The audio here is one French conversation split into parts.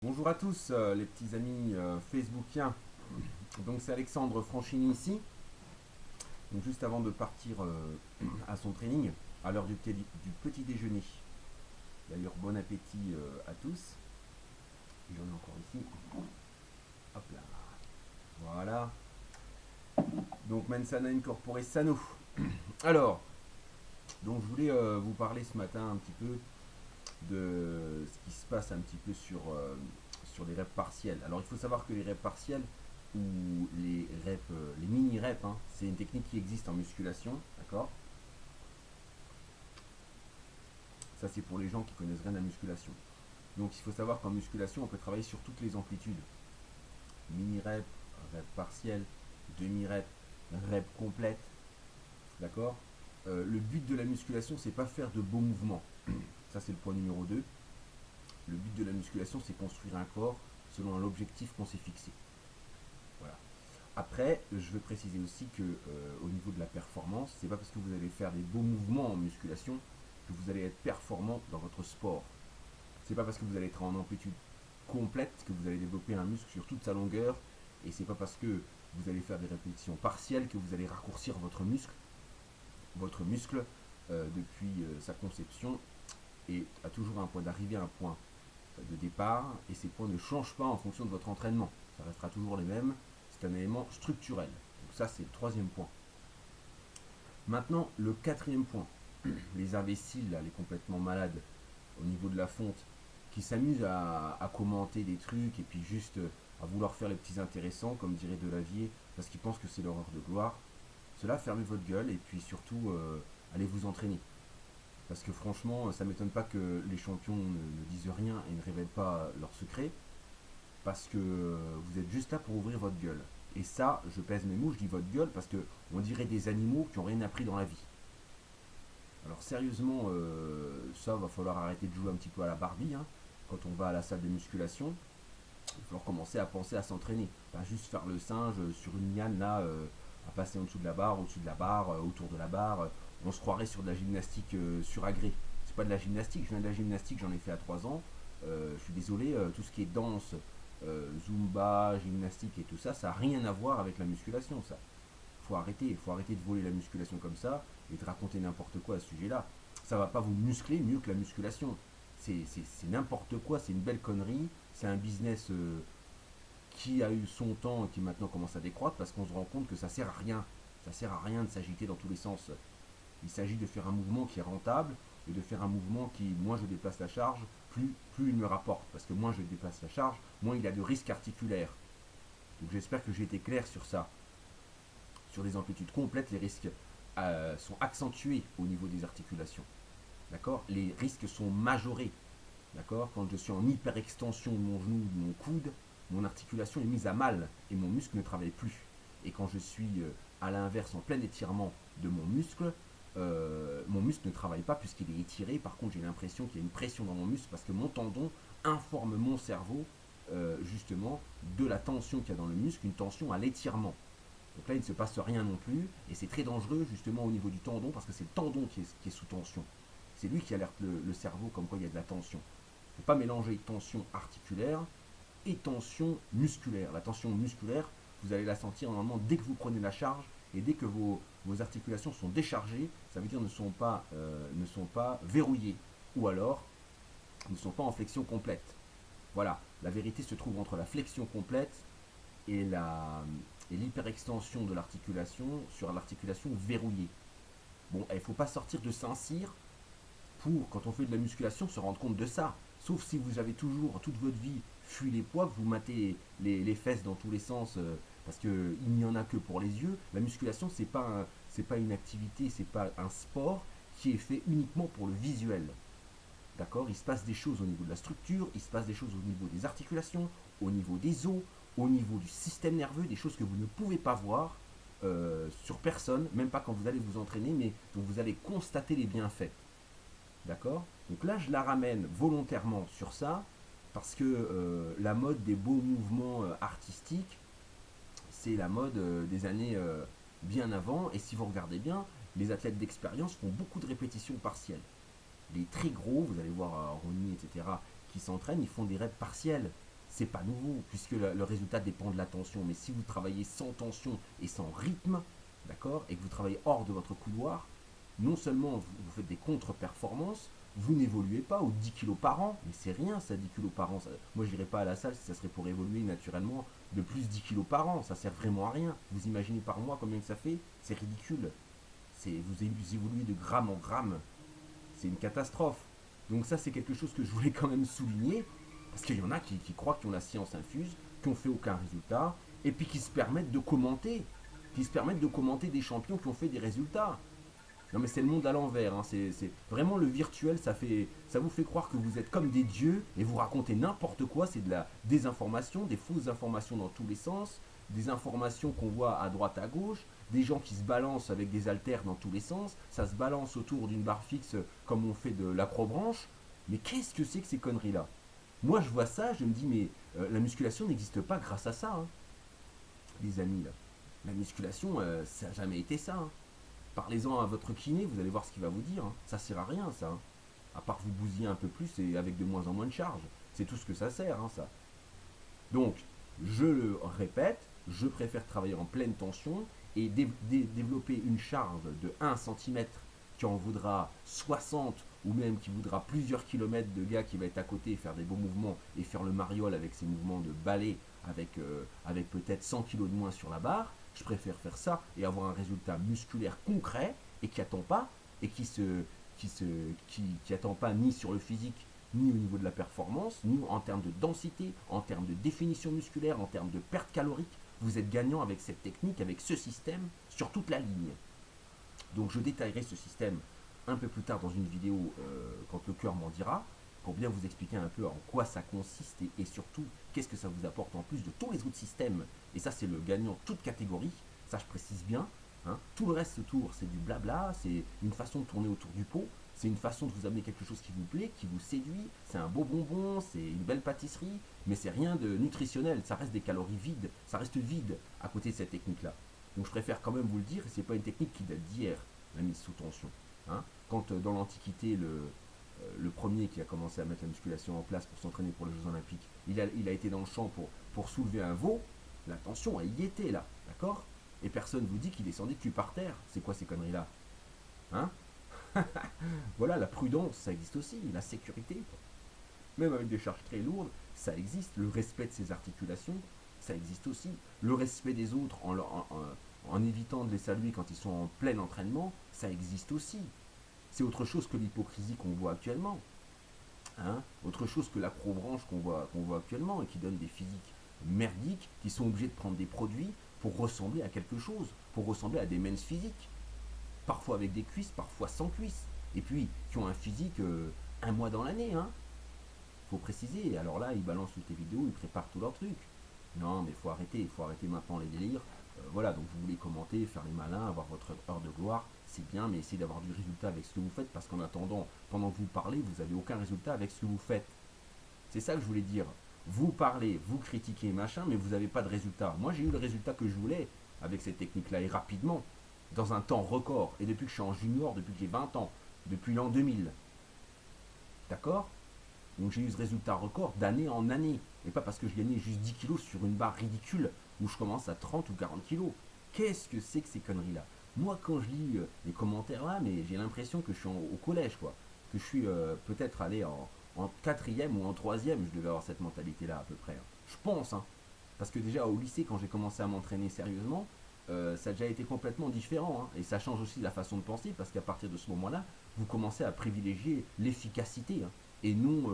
Bonjour à tous les petits amis facebookiens. Donc c'est Alexandre Franchini ici. Donc juste avant de partir à son training, à l'heure du petit déjeuner. D'ailleurs bon appétit à tous. J'en ai encore ici. Hop là. Voilà. Donc Mensana Incorporé Sano. Alors, donc je voulais vous parler ce matin un petit peu de ce qui se passe un petit peu sur les reps partiels. Alors il faut savoir que les reps partiels ou les reps, les mini reps, hein, c'est une technique qui existe en musculation, d'accord. Ça c'est pour les gens qui connaissent rien à la musculation. Donc il faut savoir qu'en musculation on peut travailler sur toutes les amplitudes. Mini rep, rep partiel, demi rep, rep complète, d'accord. Le but de la musculation c'est pas faire de beaux mouvements. Ça c'est le point numéro 2. Le but de la musculation c'est construire un corps selon l'objectif qu'on s'est fixé. Voilà. Après, je veux préciser aussi que au niveau de la performance, c'est pas parce que vous allez faire des beaux mouvements en musculation que vous allez être performant dans votre sport. C'est pas parce que vous allez être en amplitude complète que vous allez développer un muscle sur toute sa longueur, et c'est pas parce que vous allez faire des répétitions partielles que vous allez raccourcir votre muscle depuis sa conception et a toujours un point d'arrivée, un point de départ, et ces points ne changent pas en fonction de votre entraînement. Ça restera toujours les mêmes. C'est un élément structurel. Donc ça, c'est le troisième point. Maintenant, le quatrième point. Les imbéciles, là, les complètement malades, au niveau de la fonte, qui s'amusent à commenter des trucs et puis juste à vouloir faire les petits intéressants, comme dirait Delavier, parce qu'ils pensent que c'est leur heure de gloire. Cela, fermez votre gueule et puis surtout, allez vous entraîner. Parce que franchement, ça m'étonne pas que les champions ne disent rien et ne révèlent pas leurs secrets, parce que vous êtes juste là pour ouvrir votre gueule. Et ça, je pèse mes mots, je dis votre gueule, parce que on dirait des animaux qui n'ont rien appris dans la vie. Alors sérieusement, ça va falloir arrêter de jouer un petit peu à la Barbie, hein. Quand on va à la salle de musculation, il va falloir commencer à penser à s'entraîner. Pas juste faire le singe sur une liane là, à passer en dessous de la barre, au-dessus de la barre, autour de la barre. On se croirait sur de la gymnastique sur agré. C'est pas de la gymnastique, je viens de la gymnastique, j'en ai fait à 3 ans. Je suis désolé, tout ce qui est danse, zumba, gymnastique et tout ça, ça n'a rien à voir avec la musculation, ça. Il faut arrêter de voler la musculation comme ça et de raconter n'importe quoi à ce sujet-là. Ça va pas vous muscler mieux que la musculation. C'est n'importe quoi, c'est une belle connerie, c'est un business qui a eu son temps et qui maintenant commence à décroître parce qu'on se rend compte que ça sert à rien. Ça sert à rien de s'agiter dans tous les sens. Il s'agit de faire un mouvement qui est rentable et de faire un mouvement qui, moins je déplace la charge, plus il me rapporte. Parce que moins je déplace la charge, moins il a de risques articulaires. Donc j'espère que j'ai été clair sur ça. Sur des amplitudes complètes, les risques sont accentués au niveau des articulations. D'accord. Les risques sont majorés. D'accord. Quand je suis en hyperextension de mon genou, de mon coude, mon articulation est mise à mal et mon muscle ne travaille plus. Et quand je suis à l'inverse en plein étirement de mon muscle ne travaille pas puisqu'il est étiré. Par contre, j'ai l'impression qu'il y a une pression dans mon muscle parce que mon tendon informe mon cerveau justement de la tension qu'il y a dans le muscle, une tension à l'étirement. Donc là, il ne se passe rien non plus, et c'est très dangereux justement au niveau du tendon, parce que c'est le tendon qui est sous tension. C'est lui qui alerte le cerveau comme quoi il y a de la tension. Il ne faut pas mélanger tension articulaire et tension musculaire. La tension musculaire, vous allez la sentir normalement dès que vous prenez la charge, et dès que vos articulations sont déchargées, ça veut dire ne sont pas verrouillées, ou alors ne sont pas en flexion complète. Voilà, la vérité se trouve entre la flexion complète et l'hyperextension de l'articulation sur l'articulation verrouillée. Bon, il ne faut pas sortir de Saint-Cyr pour, quand on fait de la musculation, se rendre compte de ça. Sauf si vous avez toujours, toute votre vie, fui les poids, que vous matez les fesses dans tous les sens, parce qu'il n'y en a que pour les yeux. La musculation, c'est pas une activité, c'est pas un sport qui est fait uniquement pour le visuel. D'accord. Il se passe des choses au niveau de la structure, il se passe des choses au niveau des articulations, au niveau des os, au niveau du système nerveux, des choses que vous ne pouvez pas voir sur personne, même pas quand vous allez vous entraîner, mais dont vous allez constater les bienfaits. D'accord. Donc là, je la ramène volontairement sur ça, parce que la mode des beaux mouvements artistiques, c'est la mode des années bien avant, et si vous regardez bien, les athlètes d'expérience font beaucoup de répétitions partielles. Les très gros, vous allez voir Ronnie, etc., qui s'entraînent, ils font des reps partiels. c'est pas nouveau, puisque le résultat dépend de la tension. Mais si vous travaillez sans tension et sans rythme, d'accord, et que vous travaillez hors de votre couloir, non seulement vous faites des contre-performances, vous n'évoluez pas aux 10 kilos par an, mais c'est rien ça, 10 kilos par an. Moi je n'irais pas à la salle si ça serait pour évoluer naturellement de plus 10 kilos par an, ça sert vraiment à rien. Vous imaginez par mois combien que ça fait? C'est ridicule. Vous évoluez de gramme en gramme, c'est une catastrophe. Donc ça c'est quelque chose que je voulais quand même souligner, parce qu'il y en a qui croient qu'ils ont la science infuse, qui n'ont fait aucun résultat, et puis qui se permettent de commenter, des champions qui ont fait des résultats. Non mais c'est le monde à l'envers, hein. C'est vraiment le virtuel, ça vous fait croire que vous êtes comme des dieux et vous racontez n'importe quoi, c'est de la désinformation, des fausses informations dans tous les sens, des informations qu'on voit à droite à gauche, des gens qui se balancent avec des haltères dans tous les sens, ça se balance autour d'une barre fixe comme on fait de l'acrobranche, mais qu'est-ce que c'est que ces conneries-là? Moi je vois ça, je me dis mais la musculation n'existe pas grâce à ça, hein, les amis là. La musculation, ça n'a jamais été ça, hein. Parlez-en à votre kiné, vous allez voir ce qu'il va vous dire, hein. Ça sert à rien, ça, hein. À part vous bousiller un peu plus et avec de moins en moins de charge. C'est tout ce que ça sert, hein, ça. Donc, je le répète, je préfère travailler en pleine tension et développer une charge de 1 centimètre qui en voudra 60 ou même qui voudra plusieurs kilomètres de gars qui va être à côté et faire des beaux mouvements et faire le mariole avec ses mouvements de ballet avec peut-être 100 kilos de moins sur la barre. Je préfère faire ça et avoir un résultat musculaire concret et qui attend pas et qui attend pas ni sur le physique ni au niveau de la performance, ni en termes de densité, en termes de définition musculaire, en termes de perte calorique. Vous êtes gagnant avec cette technique, avec ce système sur toute la ligne. Donc je détaillerai ce système un peu plus tard dans une vidéo quand le cœur m'en dira, pour bien vous expliquer un peu en quoi ça consiste et surtout qu'est-ce que ça vous apporte en plus de tous les autres systèmes. Et ça c'est le gagnant toute catégorie, ça je précise bien. Hein. Tout le reste autour c'est du blabla, c'est une façon de tourner autour du pot, c'est une façon de vous amener quelque chose qui vous plaît, qui vous séduit, c'est un beau bonbon, c'est une belle pâtisserie, mais c'est rien de nutritionnel, ça reste des calories vides, ça reste vide à côté de cette technique-là. Donc je préfère quand même vous le dire, c'est pas une technique qui date d'hier, la mise sous tension. Hein. Quand dans l'Antiquité, le premier qui a commencé à mettre la musculation en place pour s'entraîner pour les Jeux Olympiques, il a été dans le champ pour soulever un veau, la tension, elle y était là, d'accord? Et personne vous dit qu'il descendait de cul par terre. C'est quoi ces conneries-là? Hein? Voilà, la prudence, ça existe aussi, la sécurité, même avec des charges très lourdes, ça existe. Le respect de ses articulations, ça existe aussi. Le respect des autres en évitant de les saluer quand ils sont en plein entraînement, ça existe aussi. C'est autre chose que l'hypocrisie qu'on voit actuellement. Hein, autre chose que l'acrobranche qu'on voit actuellement et qui donne des physiques merdiques qui sont obligés de prendre des produits pour ressembler à quelque chose, pour ressembler à des men's physiques. Parfois avec des cuisses, parfois sans cuisses. Et puis, qui ont un physique un mois dans l'année. Hein. Faut préciser. Alors là, ils balancent toutes les vidéos, ils préparent tout leur truc. Non, mais il faut arrêter maintenant les délires. Voilà, donc vous voulez commenter, faire les malins, avoir votre heure de gloire, c'est bien, mais essayez d'avoir du résultat avec ce que vous faites, parce qu'en attendant, pendant que vous parlez, vous n'avez aucun résultat avec ce que vous faites. C'est ça que je voulais dire. Vous parlez, vous critiquez, machin, mais vous n'avez pas de résultat. Moi, j'ai eu le résultat que je voulais avec cette technique-là, et rapidement, dans un temps record, et depuis que je suis en junior, depuis que j'ai 20 ans, depuis l'an 2000. D'accord? Donc j'ai eu ce résultat record d'année en année. Et pas parce que je gagnais juste 10 kilos sur une barre ridicule où je commence à 30 ou 40 kilos. Qu'est-ce que c'est que ces conneries-là? Moi, quand je lis les commentaires là, mais j'ai l'impression que je suis au collège, quoi. Que je suis peut-être allé en quatrième ou en troisième, je devais avoir cette mentalité-là à peu près. Hein. Je pense, hein. Parce que déjà au lycée, quand j'ai commencé à m'entraîner sérieusement, ça a déjà été complètement différent. Hein. Et ça change aussi la façon de penser, parce qu'à partir de ce moment-là, vous commencez à privilégier l'efficacité. Hein, et non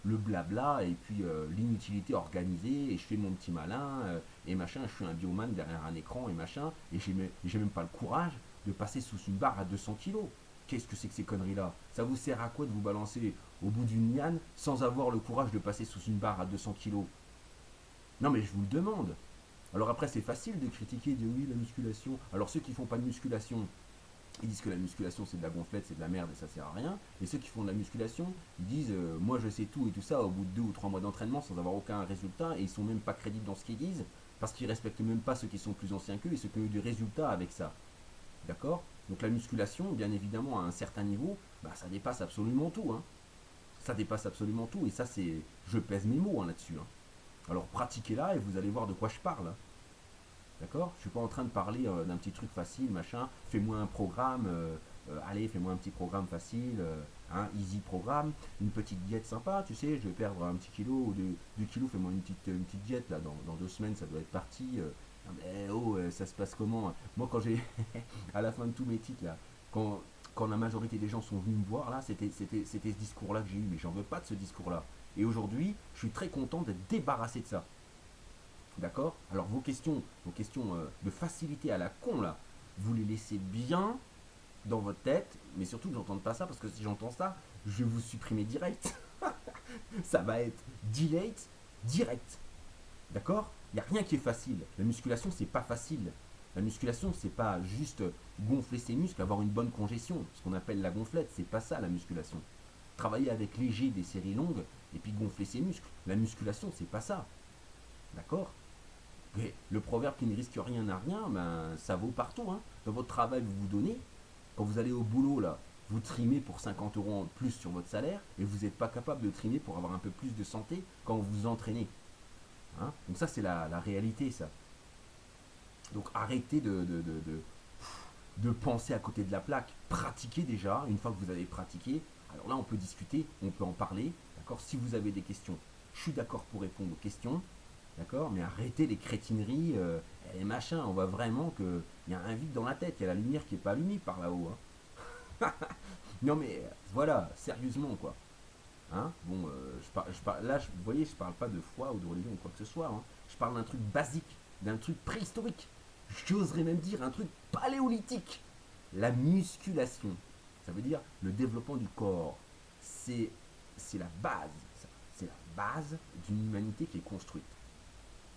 le blabla et puis l'inutilité organisée et je fais mon petit malin et machin, je suis un bioman derrière un écran et machin et j'ai même pas le courage de passer sous une barre à 200 kilos. Qu'est-ce que c'est que ces conneries là? Ça vous sert à quoi de vous balancer au bout d'une liane sans avoir le courage de passer sous une barre à 200 kilos? Non mais je vous le demande. Alors après c'est facile de critiquer, de dire oui la musculation. Alors ceux qui font pas de musculation, ils disent que la musculation c'est de la gonflette, c'est de la merde et ça sert à rien. Et ceux qui font de la musculation, ils disent moi je sais tout et tout ça au bout de 2 ou 3 mois d'entraînement sans avoir aucun résultat et ils sont même pas crédibles dans ce qu'ils disent parce qu'ils respectent même pas ceux qui sont plus anciens qu'eux et ceux qui ont eu des résultats avec ça. D'accord? Donc la musculation, bien évidemment à un certain niveau, bah, ça dépasse absolument tout. Hein. Ça dépasse absolument tout et ça c'est, je pèse mes mots hein, là-dessus. Hein. Alors pratiquez-la et vous allez voir de quoi je parle, hein. D'accord? Je suis pas en train de parler d'un petit truc facile, machin. Fais-moi un programme, allez, fais-moi un petit programme facile, un easy programme, une petite diète sympa, tu sais, je vais perdre un petit kilo ou deux kilos, fais-moi une petite diète, là, dans 2 semaines, ça doit être parti. Ah, mais oh, ça se passe comment? Moi, quand j'ai, à la fin de tous mes titres, là, quand, quand la majorité des gens sont venus me voir, là, c'était ce discours-là que j'ai eu, mais j'en veux pas de ce discours-là. Et aujourd'hui, je suis très content d'être débarrassé de ça. D'accord? Alors vos questions de facilité à la con là, vous les laissez bien dans votre tête, mais surtout que j'entende pas ça parce que si j'entends ça, je vais vous supprimer direct. Ça va être delete direct. D'accord? Il n'y a rien qui est facile. La musculation, c'est pas facile. La musculation, c'est pas juste gonfler ses muscles, avoir une bonne congestion, ce qu'on appelle la gonflette. C'est pas ça la musculation. Travailler avec léger des séries longues et puis gonfler ses muscles. La musculation, c'est pas ça. D'accord? Mais le proverbe qui ne risque rien n'a rien, ben, ça vaut partout, hein. Dans votre travail, vous vous donnez. Quand vous allez au boulot, là, vous trimez pour 50 euros en plus sur votre salaire et vous n'êtes pas capable de trimer pour avoir un peu plus de santé quand vous vous entraînez, hein. Donc ça, c'est la réalité, ça. Donc arrêtez de penser à côté de la plaque. Pratiquez déjà. Une fois que vous avez pratiqué, alors là, on peut discuter, on peut en parler. D'accord? Si vous avez des questions, je suis d'accord pour répondre aux questions. D'accord? Mais arrêtez les crétineries et machin. On voit vraiment qu'il y a un vide dans la tête. Il y a la lumière qui n'est pas allumée par là-haut, hein. Non mais voilà, sérieusement quoi. Hein? Bon, là, vous voyez, je parle pas de foi ou de religion ou quoi que ce soit, hein. Je parle d'un truc basique, d'un truc préhistorique. J'oserais même dire un truc paléolithique. La musculation. Ça veut dire le développement du corps. C'est, c'est la base. C'est la base d'une humanité qui est construite.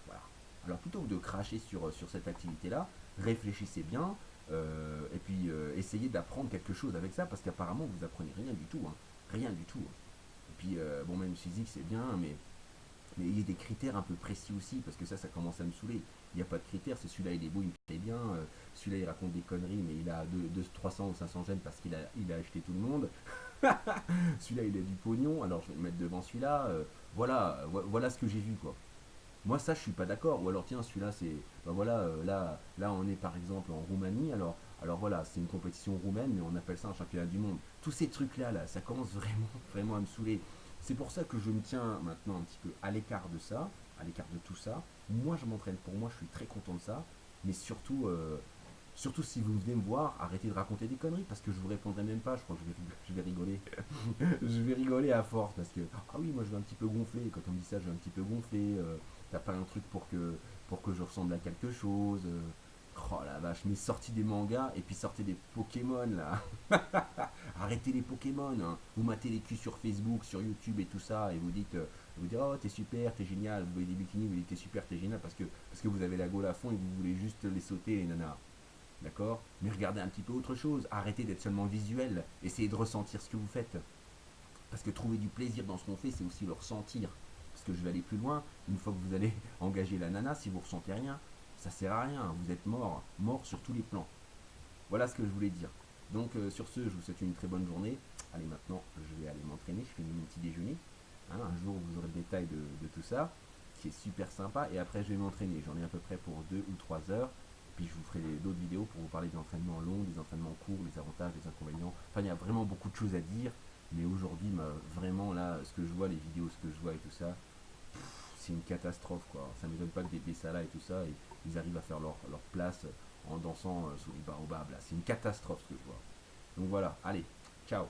Voilà. Alors plutôt que de cracher sur cette activité-là, réfléchissez bien et puis essayez d'apprendre quelque chose avec ça parce qu'apparemment vous apprenez rien du tout, hein. Rien du tout, hein. Et puis bon, même physique c'est bien, mais il y a des critères un peu précis aussi parce que ça commence à me saouler. Il n'y a pas de critères, c'est celui-là il est beau, il me plaît bien, celui-là il raconte des conneries mais il a 300 ou 500 gènes parce qu'il a acheté tout le monde. Celui-là il a du pognon, alors je vais le mettre devant celui-là. Voilà ce que j'ai vu quoi. Moi, ça, je suis pas d'accord. Ou alors, tiens, celui-là, c'est. Ben voilà, là, on est par exemple en Roumanie. Alors voilà, c'est une compétition roumaine, mais on appelle ça un championnat du monde. Tous ces trucs-là, là, ça commence vraiment, vraiment à me saouler. C'est pour ça que je me tiens maintenant un petit peu à l'écart de ça, à l'écart de tout ça. Moi, je m'entraîne pour moi, je suis très content de ça. Mais surtout si vous venez me voir, arrêtez de raconter des conneries parce que je vous répondrai même pas. Je crois que je vais rigoler. Je vais rigoler à force parce que, ah oui, moi je vais un petit peu gonfler. Quand on me dit ça, je vais un petit peu gonfler. T'as pas un truc pour que je ressemble à quelque chose. Oh la vache, mais sortez des mangas et puis sortez des Pokémon là. Arrêtez les Pokémon, hein. Vous matez les culs sur Facebook, sur YouTube et tout ça et vous dites oh t'es super, t'es génial. Vous voyez des bikinis, vous dites t'es super, t'es génial parce que vous avez la gaule à fond et vous voulez juste les sauter les nanas. D'accord? Mais regardez un petit peu autre chose. Arrêtez d'être seulement visuel. Essayez de ressentir ce que vous faites. Parce que trouver du plaisir dans ce qu'on fait, c'est aussi le ressentir. Parce que je vais aller plus loin. Une fois que vous allez engager la nana, si vous ressentez rien, ça sert à rien. Vous êtes mort. Mort sur tous les plans. Voilà ce que je voulais dire. Donc sur ce, je vous souhaite une très bonne journée. Allez, maintenant, je vais aller m'entraîner. Je finis mon petit déjeuner. Hein, un jour, vous aurez le détail de tout ça, qui est super sympa. Et après, je vais m'entraîner. J'en ai à peu près pour 2 ou 3 heures. Puis je vous ferai d'autres vidéos pour vous parler des entraînements longs, des entraînements courts, les avantages, les inconvénients. Enfin, il y a vraiment beaucoup de choses à dire. Mais aujourd'hui, vraiment, là, ce que je vois, les vidéos, ce que je vois et tout ça, c'est une catastrophe, quoi. Ça ne m'étonne pas que des Bessala et tout ça, ils arrivent à faire leur place en dansant sous les baobabs, là. C'est une catastrophe, ce que je vois. Donc voilà, allez, ciao.